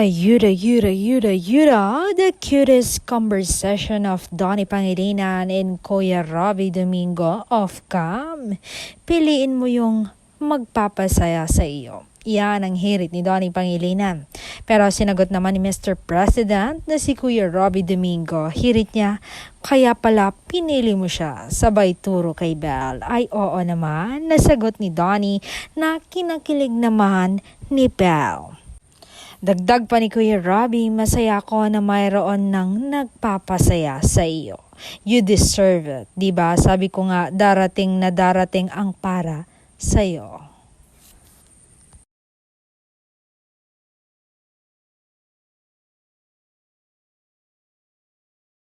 Yuda, the cutest conversation of Donnie Pangilinan and Kuya Robbie Domingo of Cam. Piliin mo yung magpapasaya sa iyo. Yan ang hirit ni Donnie Pangilinan. Pero sinagot naman ni Mr. President na si Kuya Robbie Domingo, hirit niya, kaya pala pinili mo siya, sabay turo kay Belle. Ay oo naman, nasagot ni Donnie na kinakilig naman ni Belle. Dagdag pa ni Kuya Robbie, masaya ko na mayroon ng nagpapasaya sa iyo. You deserve it, diba? Sabi ko nga, darating na darating ang para sa iyo.